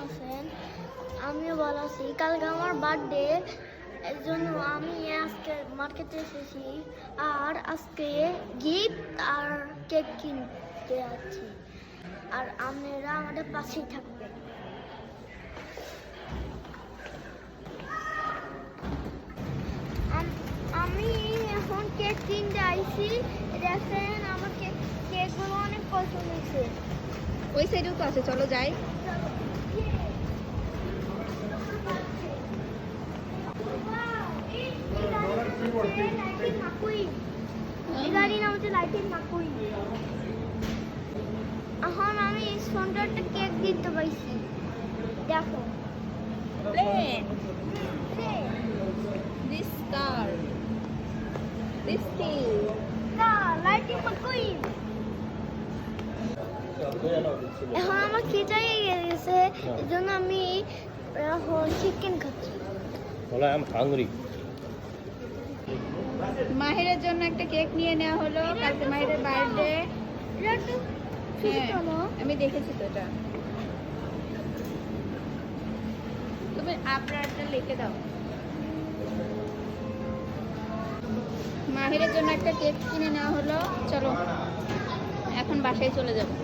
আছেন? আমিও ভালো আছি। কালকে আমার বার্থডে, এর জন্য আমি আজকে মার্কেটে এসেছি আর আজকে গিফট আর কেক কিনতে যাচ্ছি। আর আপনারা আমাদের পাশেই থাকবেন। আমি এখন কেক কিনতে আইছি। দেখেন আমার কেকগুলো অনেক পছন্দ হয়েছে। ওই সাইডেও তো আছে, চলো যাই। এখন আমি সুন্দরটা কেক দিতে পাইছি। দেখো Plane. This car. This thing. এখন আমার খিদাই গেছে, এই জন্য আমি এখন চিকেন খাচ্ছি। Hola, I'm hungry. মাহিরের জন্য একটা কেক নিয়ে নেওয়া হলো, কালকে মাহিরের বার্থডে। আমি দেখেছি তো এটা। তুমি আপনারটা লিখে দাও। মাহিরের জন্য একটা কেক কিনে নেওয়া হলো, চলো এখন বাসায় চলে যাবো।